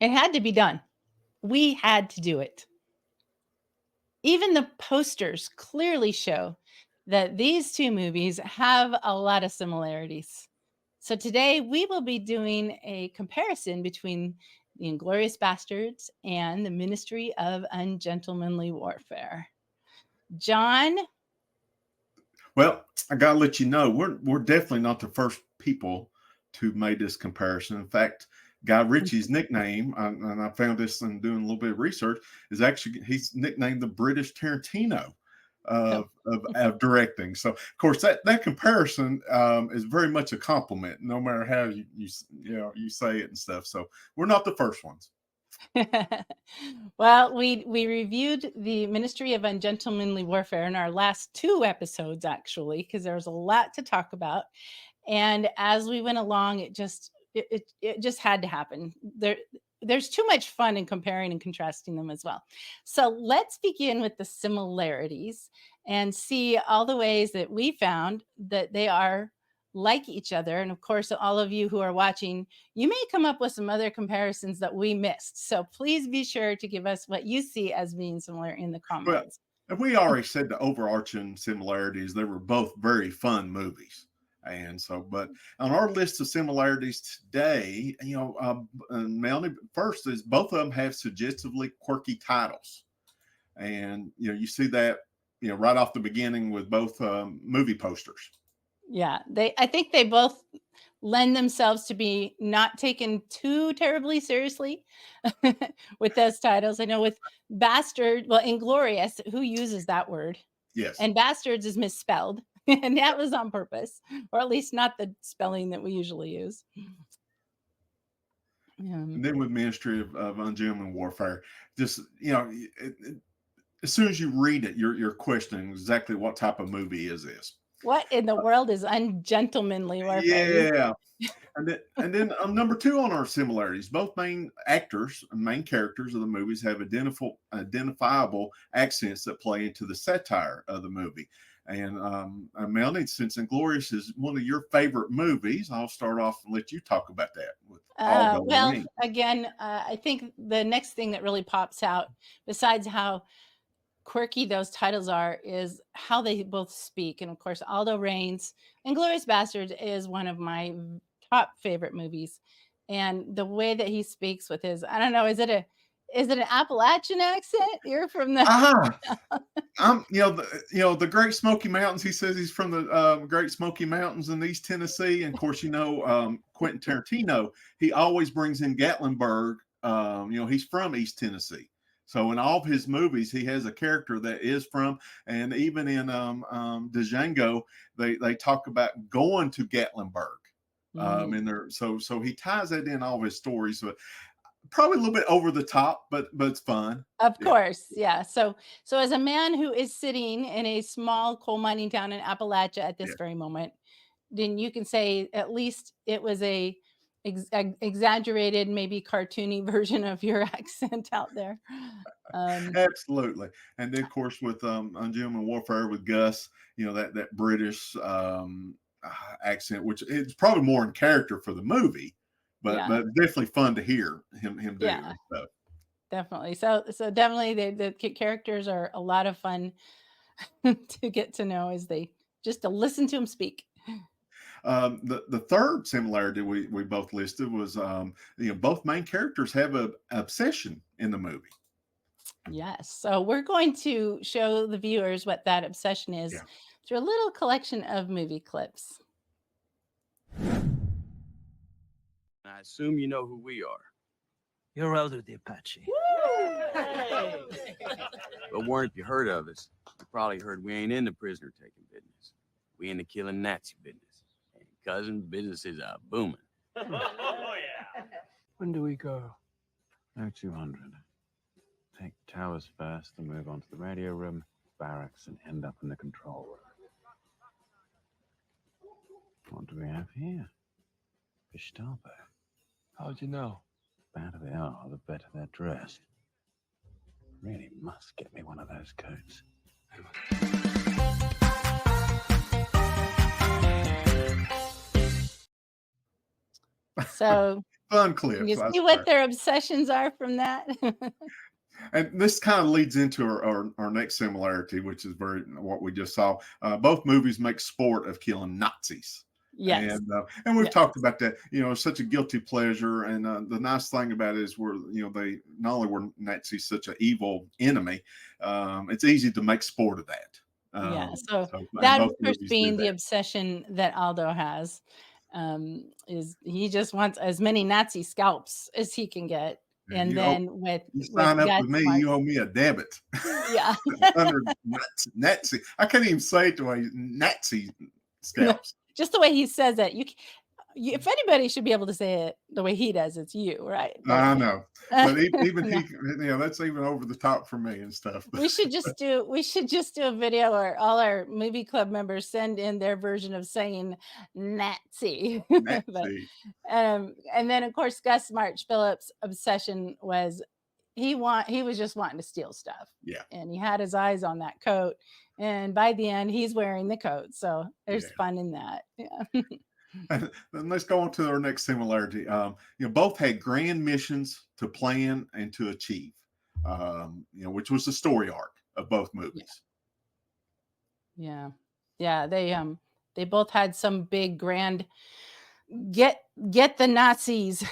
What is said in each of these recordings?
It had to be done. We had to do it. Even the posters clearly show that these two movies have a lot of similarities. So today we will be doing a comparison between the Inglourious Basterds and the Ministry of Ungentlemanly Warfare. John? Well, I gotta let you know, we're definitely not the first people to make this comparison. In fact, Guy Ritchie's nickname, and I found this in doing a little bit of research, is actually he's nicknamed the British Tarintino of directing. So, of course, that comparison is very much a compliment, no matter how you say it and stuff. So, we're not the first ones. Well, we reviewed the Ministry of Ungentlemanly Warfare in our last 2 episodes, actually, because there was a lot to talk about. And as we went along, it just had to happen. There's too much fun in comparing and contrasting them as well. So let's begin with the similarities and see all the ways that we found that they are like each other. And of course, all of you who are watching, you may come up with some other comparisons that we missed. So please be sure to give us what you see as being similar in the comments. Well, we already said the overarching similarities, they were both very fun movies. And so, but on our list of similarities today, Melanie, first is both of them have suggestively quirky titles. And, you see that, right off the beginning with both movie posters. Yeah, I think they both lend themselves to be not taken too terribly seriously with those titles. I know with Inglourious, who uses that word? Yes. And Bastards is misspelled, and that was on purpose, or at least not the spelling that we usually use. And then with Ministry of Ungentlemanly Warfare, just, as soon as you read it, you're questioning exactly what type of movie is this. What in the world is Ungentlemanly Warfare? Yeah. And then number 2 on our similarities, both main characters of the movies have identifiable accents that play into the satire of the movie. And Melanie, since Inglourious is one of your favorite movies, I'll start off and let you talk about that. Again, I think the next thing that really pops out, besides how quirky those titles are, is how they both speak. And of course, Aldo Raines, Inglourious Basterds is one of my top favorite movies. And the way that he speaks with his, I don't know, is it an Appalachian accent? You're from the the Great Smoky Mountains. He says he's from the Great Smoky Mountains in East Tennessee. And of course, Quentin Tarintino, he always brings in Gatlinburg. He's from East Tennessee. So in all of his movies, he has a character that is from, and even in Django, they talk about going to Gatlinburg. So he ties that in all of his stories. But probably a little bit over the top, but it's fun. Of course, yeah. So as a man who is sitting in a small coal mining town in Appalachia at this very moment, then you can say at least it was a exaggerated, maybe cartoony version of your accent out there. Absolutely. And then of course with Ungentlemanly Warfare with Gus, that British accent, which is probably more in character for the movie, but definitely fun to hear him do. Yeah, definitely. So definitely the characters are a lot of fun to get to know as they just to listen to him speak. The third similarity we both listed was both main characters have an obsession in the movie. Yes. So we're going to show the viewers what that obsession is through a little collection of movie clips. I assume you know who we are. You're Elder the Apache. But warned if you heard of us, you probably heard we ain't in the prisoner taking business. We in the killing Nazi business. And cousin, business is booming. Oh, yeah. When do we go? 0200. Take towers first, then move on to the radio room, barracks, and end up in the control room. What do we have here? Gestapo. How'd you know? The badder they are, the better they're dressed. Really must get me one of those coats. So Fun Can clips. you That's see right. what their obsessions are from that? And this kind of leads into our next similarity, which is very what we just saw. Both movies make sport of killing Nazis. Yes. And we've Yes. talked about that. It's such a guilty pleasure. And the nice thing about it is they not only were Nazis such an evil enemy, it's easy to make sport of that. Yeah. So And that, of both course, movies do being the that. obsession that Aldo has, is he just wants as many Nazi scalps as he can get. And And then with you with sign up Gus with me, March, you owe me a debit. yeah. 100 Nazi. I can't even say it the way Nazi scalps. Just the way he says it, if anybody should be able to say it the way he does, it's you, right? I know, but even No. he, that's even over the top for me and stuff. We should just do a video where all our movie club members send in their version of saying Nazi. But Nazi. and then of course Gus March Phillips' obsession was he was just wanting to steal stuff. Yeah. And he had his eyes on that coat. And by the end, he's wearing the coat. So there's Yeah. fun in that. Yeah. And let's go on to our next similarity. Both had grand missions to plan and to achieve. Which was the story arc of both movies. Yeah. Yeah. They both had some big grand get the Nazis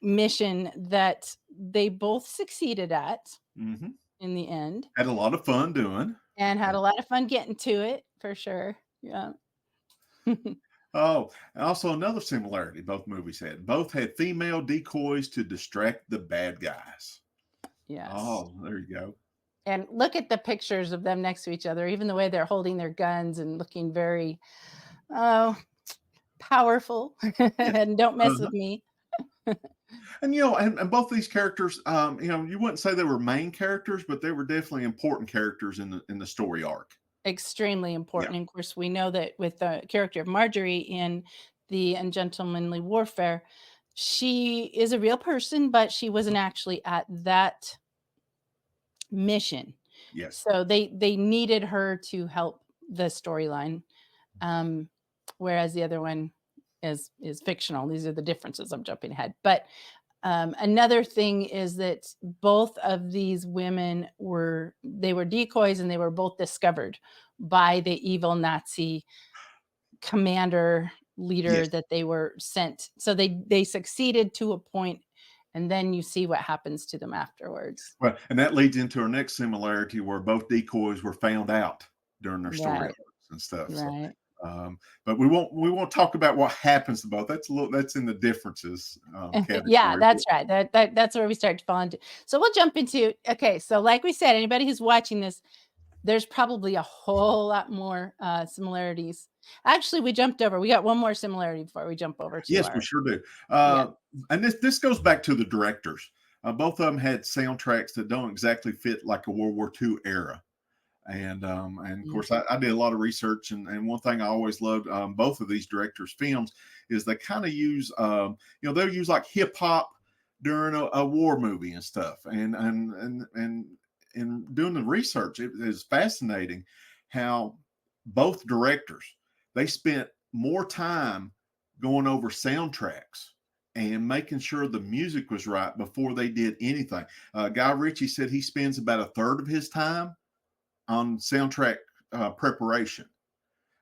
mission that they both succeeded at Mm-hmm. in the end. Had a lot of fun doing. And had a lot of fun getting to it, for sure. Yeah. Oh, and also another similarity both movies had. Both had female decoys to distract the bad guys. Yes. Oh, there you go. And look at the pictures of them next to each other, even the way they're holding their guns and looking very powerful. And don't mess with me. And and both these characters, you wouldn't say they were main characters, but they were definitely important characters in the story arc. Extremely important. And of course, we know that with the character of Marjorie in the Ungentlemanly Warfare, she is a real person, but she wasn't actually at that mission. Yes. So they needed her to help the storyline, whereas the other one is fictional. These are the differences. I'm jumping ahead, but another thing is that both of these women were decoys, and they were both discovered by the evil Nazi commander leader Yes. that they were sent. So they succeeded to a point, and then you see what happens to them afterwards. Well, and that leads into our next similarity where both decoys were found out during their story Right. arcs and stuff. Right. So, but we won't talk about what happens to both. That's in the differences category. Yeah, that's right. That's where we start to fall into. So we'll jump into, okay, so like we said, anybody who's watching this, there's probably a whole lot more similarities. Actually, we jumped over. We got one more similarity before we jump over to Yes, our, we sure do. Yeah. And this goes back to the directors. Both of them had soundtracks that don't exactly fit like a World War II era. And of course, I did a lot of research, and one thing I always loved both of these directors' films is they kind of use, they'll use like hip hop during a war movie and stuff. And doing the research, it is fascinating how both directors, they spent more time going over soundtracks and making sure the music was right before they did anything. Guy Ritchie said he spends about a third of his time on soundtrack preparation.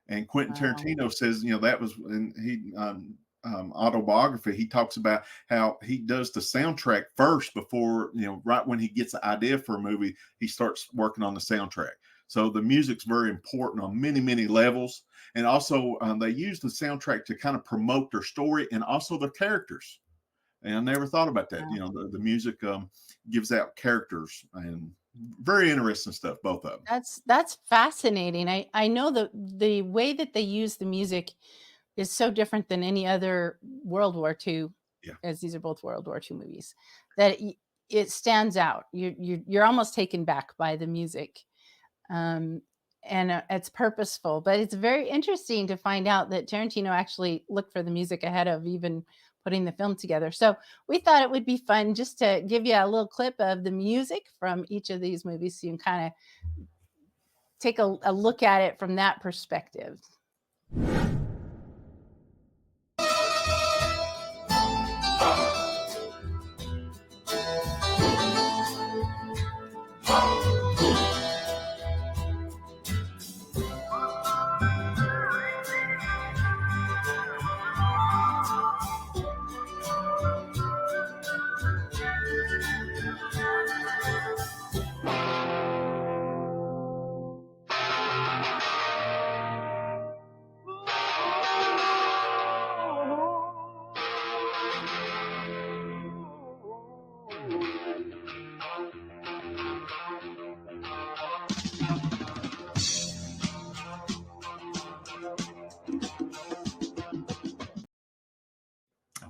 And Quentin Tarintino says, that was in autobiography. He talks about how he does the soundtrack first before, right when he gets the idea for a movie, he starts working on the soundtrack. So the music's very important on many, many levels. And also they use the soundtrack to kind of promote their story and also their characters. And I never thought about that. The music gives out characters, and very interesting stuff, both of them. That's fascinating. I know the way that they use the music is so different than any other World War II, as these are both World War II movies, that it stands out. You're almost taken back by the music, and it's purposeful. But it's very interesting to find out that Tarantino actually looked for the music ahead of even putting the film together. So we thought it would be fun just to give you a little clip of the music from each of these movies, so you can kind of take a look at it from that perspective.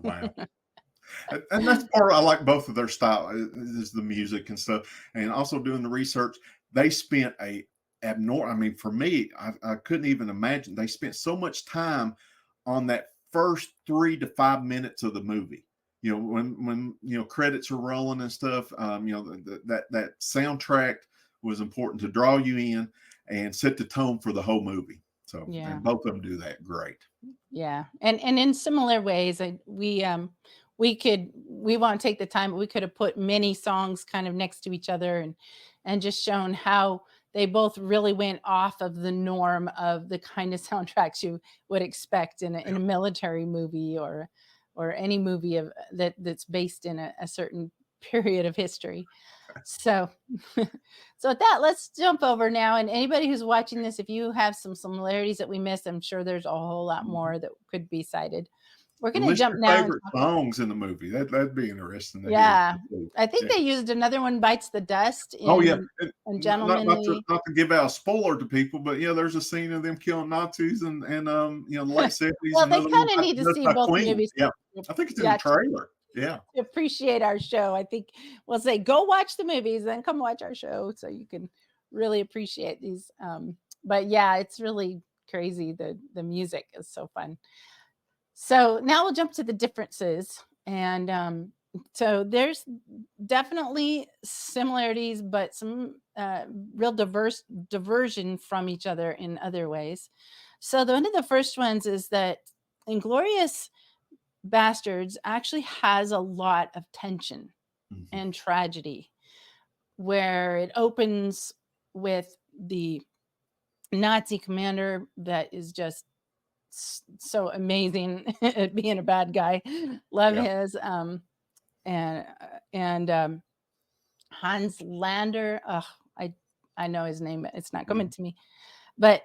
Wow. And that's part I like both of their style is the music and stuff, and also doing the research. They spent a abnormal. I mean, for me, I couldn't even imagine they spent so much time on that first 3 to 5 minutes of the movie. You know, when credits are rolling and stuff. That soundtrack was important to draw you in and set the tone for the whole movie. So, Yeah. and both of them do that great. Yeah. And in similar ways, we won't take the time, but we could have put many songs kind of next to each other and just shown how they both really went off of the norm of the kind of soundtracks you would expect in a military movie or any movie that's based in a certain period of history. So, so with that, let's jump over now. And anybody who's watching this, if you have some similarities that we missed, I'm sure there's a whole lot more that could be cited. We're going to List jump your now. And favorite songs in the movie. That'd be interesting to yeah, hear. I think they used another one, "Bites the Dust" Oh yeah, in not Ungentlemanly. not to give out a spoiler to people, but yeah, there's a scene of them killing Nazis and the late 70s. Well, they Another kind of one need to by see both Queen. movies. Yeah, I think it's in Yeah, the trailer. Yeah, to appreciate our show. I think we'll say go watch the movies, then come watch our show, so you can really appreciate these. But yeah, it's really crazy. The music is so fun. So now we'll jump to the differences, and so there's definitely similarities, but some real diversion from each other in other ways. So one of the first ones is that Inglorious Bastards actually has a lot of tension and tragedy, where it opens with the Nazi commander that is just so amazing at being a bad guy. Love Yeah. his and Hans Lander. I know his name, but it's not coming to me. But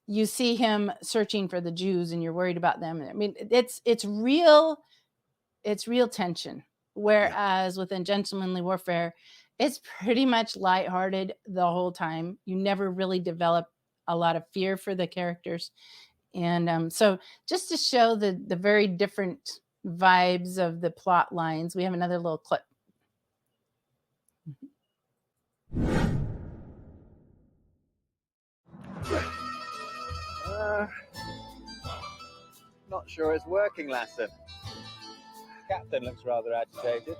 you see him searching for the Jews, and you're worried about them. I mean, it's real tension. Whereas with Ungentlemanly Warfare, it's pretty much lighthearted the whole time. You never really develop a lot of fear for the characters. And so just to show the very different vibes of the plot lines, we have another little clip. Not sure it's working, Lasser. Captain looks rather agitated.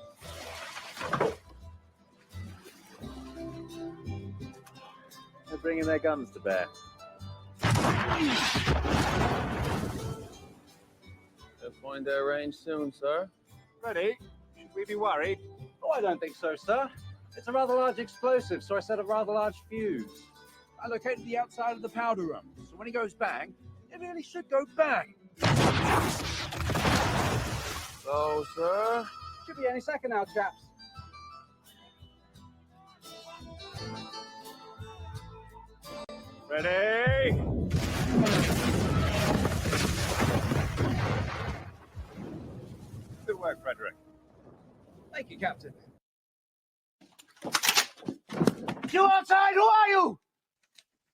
They're bringing their guns to bear. They'll find their range soon, sir. Ready? Should we be worried? Oh, I don't think so, sir. It's a rather large explosive, so I set a rather large fuse. I located the outside of the powder room, so when he goes bang, it really should go bang. So, sir? Should be any second now, chaps. Ready? Good work, Frederick. Thank you, Captain. You outside, who are you?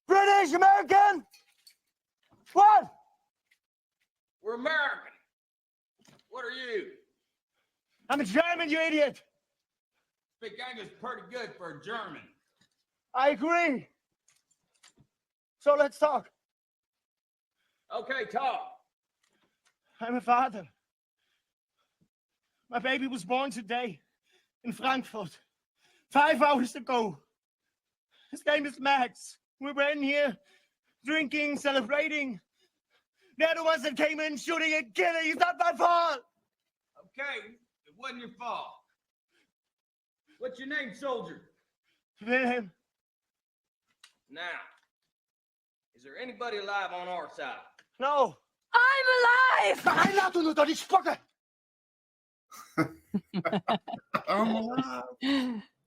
British, American? What? We're American. What are you? I'm a German, you idiot. Speak English pretty good for a German. I agree. So let's talk. Okay, talk. I'm a father. My baby was born today in Frankfurt, 5 hours ago. His name is Max. We were in here drinking, celebrating. They're the ones that came in shooting and killing. It's not my fault. Okay, it wasn't your fault. What's your name, soldier? Wilhelm. Now, is there anybody alive on our side? No. I'm alive! Nein, lass uns doch nicht spucken.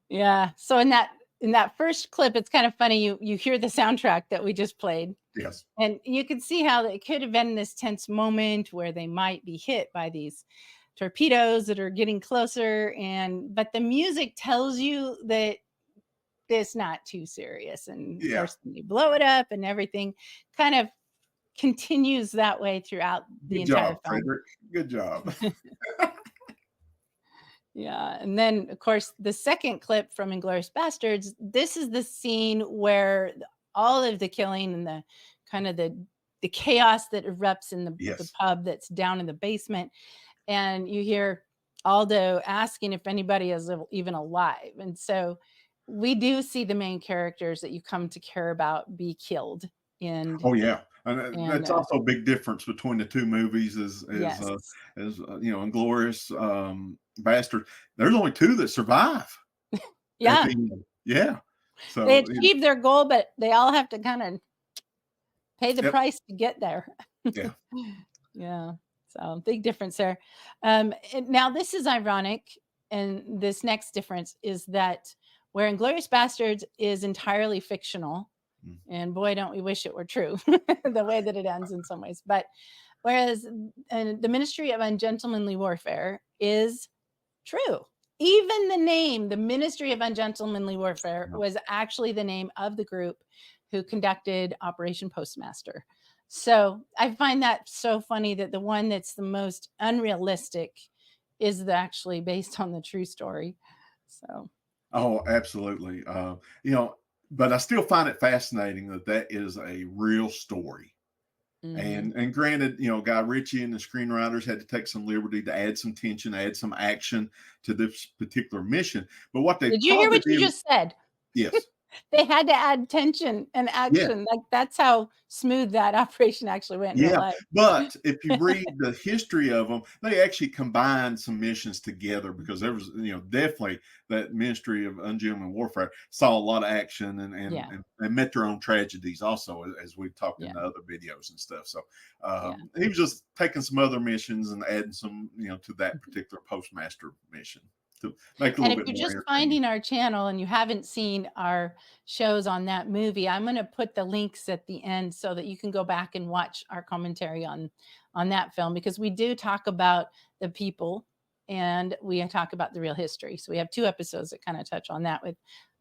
Yeah. So in that first clip, it's kind of funny. You hear the soundtrack that we just played. Yes. And you can see how it could have been this tense moment where they might be hit by these torpedoes that are getting closer. But the music tells you that it's not too serious. And of course, they blow it up and everything kind of continues that way throughout the Good entire job, film. Frederick. Good job. Yeah, and then of course the second clip from Inglourious Basterds. This is the scene where all of the killing and the kind of the chaos that erupts in the Yes. pub that's down in the basement, and you hear Aldo asking if anybody is even alive, and so we do see the main characters that you come to care about be killed. And Oh yeah, and that's uh, also a big difference between the two movies. yes, Inglorious Bastard. There's only two that survive at yeah, the end. Yeah. they So achieve their goal, but they all have to kind of pay the yep. price to get there. Yeah. Yeah, so big difference there. Now this is ironic, and this next difference is that where Inglourious Basterds is entirely fictional, Mm. and boy, don't we wish it were true, the way that it ends in some ways. But whereas the Ministry of Ungentlemanly Warfare is true. Even the name, the Ministry of Ungentlemanly Warfare, Yeah. was actually the name of the group who conducted Operation Postmaster. So I find that so funny that the one that's the most unrealistic is actually based on the true story. So Oh, absolutely. But I still find it fascinating that that is a real story. mhm. And granted, Guy Ritchie and the screenwriters had to take some liberty to add some tension, add some action to this particular mission. But what they Did you hear probably what you did, just said? yes, They had to add tension and yeah, action. Like that's how smooth that operation actually went in real yeah. life. But if you read the history of them, they actually combined some missions together because there was, definitely that Ministry of Ungentlemanly Warfare saw a lot of action Yeah, and met their own tragedies also, as we've talked in yeah, the other videos and stuff. So yeah. he was just taking some other missions and adding some, to that particular postmaster mission to make it a And little if bit you're more just entertaining. finding our channel and you haven't seen our shows on that movie, I'm going to put the links at the end so that you can go back and watch our commentary on that film, because we do talk about the people and we talk about the real history. So we have 2 episodes that kind of touch on that with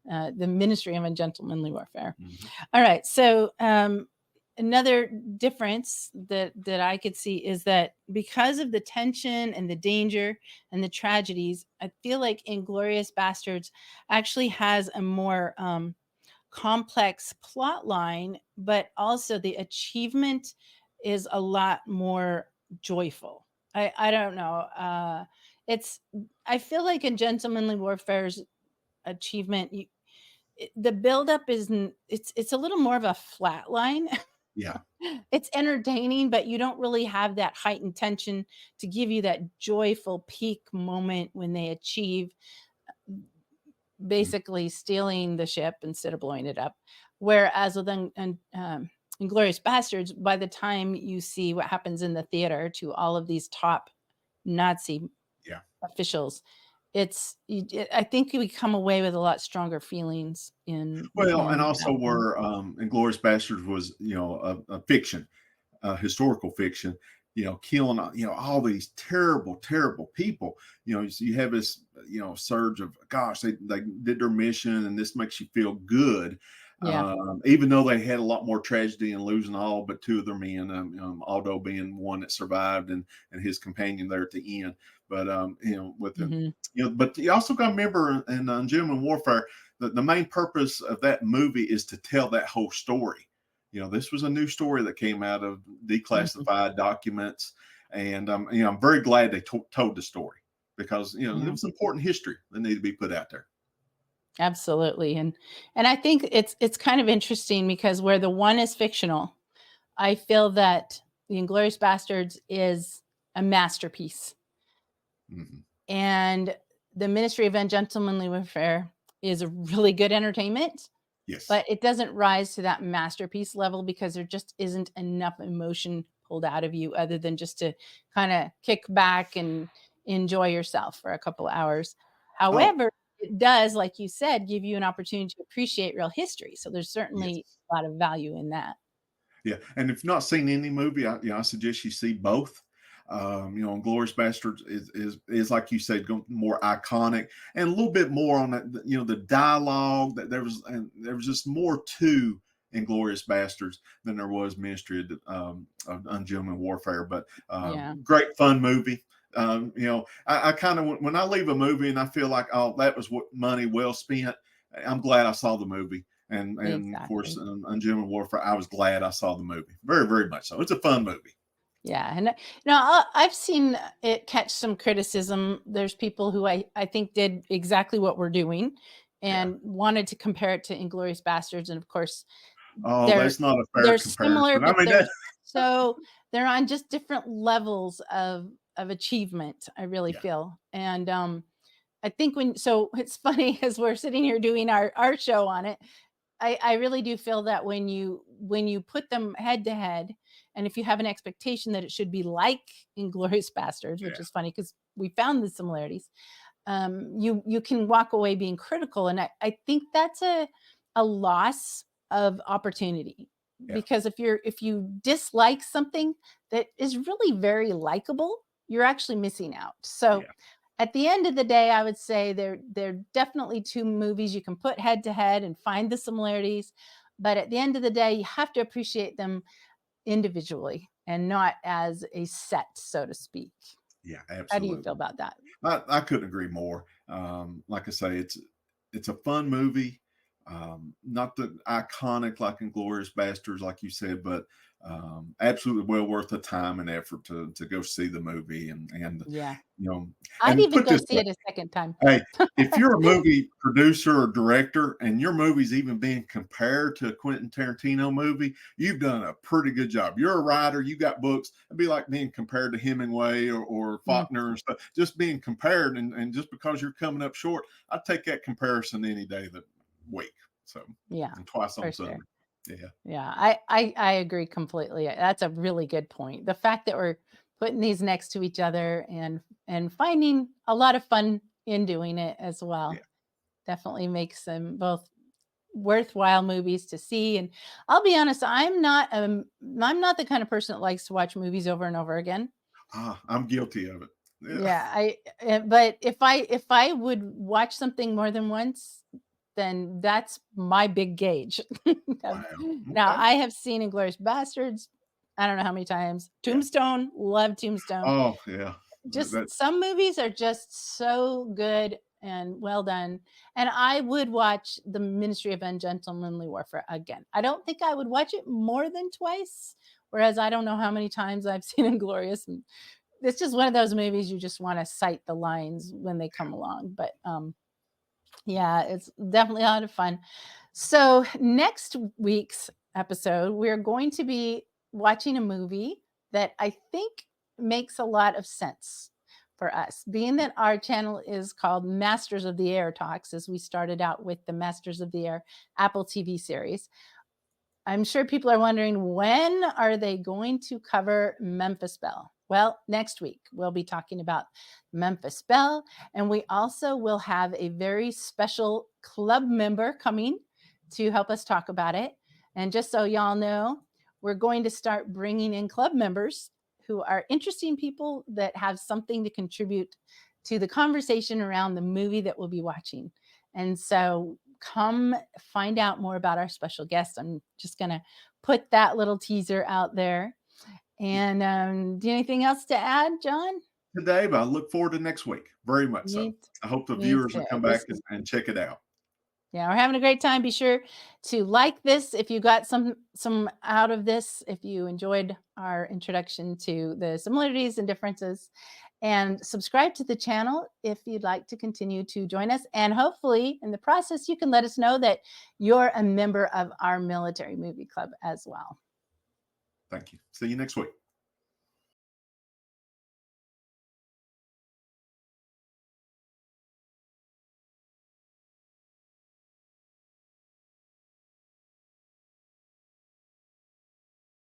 the Ministry of Ungentlemanly Warfare. Mhm. All right, so another difference that I could see is that because of the tension and the danger and the tragedies, I feel like Inglorious Bastards actually has a more complex plot line, but also the achievement is a lot more joyful. I don't know. It's I feel like in Gentlemanly Warfare's achievement, the buildup it's a little more of a flat line. Yeah. It's entertaining, but you don't really have that heightened tension to give you that joyful peak moment when they achieve Mm. basically stealing the ship instead of blowing it up. Whereas with Inglorious Bastards, by the time you see what happens in the theater to all of these top Nazi Yeah. officials, I think we come away with a lot stronger feelings Well, and in also that one. where Inglourious Basterds was, a fiction, historical fiction, killing, all these terrible, terrible people. So you have this, surge of, gosh, they did their mission and this makes you feel good. Yeah. Even though they had a lot more tragedy and losing all but 2 of their men, Aldo being one that survived and his companion there at the end. But, with the, Hmm. but you also got to remember in Gentleman Warfare, the main purpose of that movie is to tell that whole story. This was a new story that came out of Hmm. declassified documents, and I'm very glad they told the story because it Yeah. was important history that needed to be put out there. Absolutely. And I think it's kind of interesting because where the one is fictional, I feel that the Inglorious Bastards is a masterpiece. Mhm. And the Ministry of Ungentlemanly Warfare is a really good entertainment, Yes. but it doesn't rise to that masterpiece level because there just isn't enough emotion pulled out of you other than just to kind of kick back and enjoy yourself for a couple of hours. Oh, However, it does, like you said, give you an opportunity to appreciate real history. So there's yes. certainly a lot of value in that. Yeah, and if you've not seen any movie, I suggest you see both. Glorious Bastards is like you said, more iconic and a little bit more on that. The dialogue that there was just more to Inglourious Basterds than there was Ministry of Ungentlemanly Warfare. But Yeah. great fun movie. I kind of, when I leave a movie and I feel like, oh, that was money well spent, I'm glad I saw the movie. And of course, Ungentlemanly Warfare, I was glad I saw the movie. Very, very much so. It's a fun movie. Yeah. And I've seen it catch some criticism. There's people who I think did exactly what we're doing and wanted to compare it to Inglourious Basterds. And of course, that's not a fair they're comparison. similar, but I mean, they're on just different levels of achievement, I really feel. And I think so it's funny as we're sitting here doing our show on it, I really do feel that when you put them head to head, and if you have an expectation that it should be like Inglourious Basterds, which is funny because we found the similarities, you can walk away being critical. And I think that's a loss of opportunity. Because if you dislike something that is really very likable, you're actually missing out. So at the end of the day, I would say they're definitely two movies you can put head to head and find the similarities. But at the end of the day, you have to appreciate them individually and not as a set, so to speak. Yeah, absolutely. How do you feel about that? I couldn't agree more. Like I say, it's a fun movie. Not the iconic like Inglourious Basterds, like you said, but absolutely well worth the time and effort to go see the movie. And I'd even put go this see way, it a second time. hey, if you're a movie producer or director and your movie's even being compared to a Quentin Tarintino movie, you've done a pretty good job. You're a writer, you got books. It'd be like being compared to Hemingway or Faulkner and stuff, just being compared. And just because you're coming up short, I'd take that comparison any day of the week. So and twice on Sunday. I agree completely. That's a really good point. The fact that we're putting these next to each other and finding a lot of fun in doing it as well definitely makes them both worthwhile movies to see. And I'll be honest, I'm not the kind of person that likes to watch movies over and over again. I'm guilty of it. But if I would watch something more than once, then that's my big gauge. Wow. Now, I have seen Inglourious Basterds, I don't know how many times. Tombstone, love Tombstone. Oh, yeah. Just some movies are just so good and well done. And I would watch The Ministry of Ungentlemanly Warfare again. I don't think I would watch it more than twice, whereas I don't know how many times I've seen Inglourious. And it's just one of those movies you just want to cite the lines when they come along. But it's definitely a lot of fun. So next week's episode, we're going to be watching a movie that I think makes a lot of sense for us, being that our channel is called Masters of the Air Talks, as we started out with the Masters of the Air Apple TV series. I'm sure people are wondering, when are they going to cover Memphis Belle? Well, next week we'll be talking about Memphis Belle, and we also will have a very special club member coming to help us talk about it. And just so y'all know, we're going to start bringing in club members who are interesting people that have something to contribute to the conversation around the movie that we'll be watching. And so come find out more about our special guest. I'm just going to put that little teaser out there. And do you have anything else to add, John? Today, but I look forward to next week. Very much so. I hope the viewers will come back and check it out. Yeah, we're having a great time. Be sure to like this if you got some out of this, if you enjoyed our introduction to the similarities and differences, and subscribe to the channel if you'd like to continue to join us. And hopefully in the process, you can let us know that you're a member of our military movie club as well. Thank you. See you next week.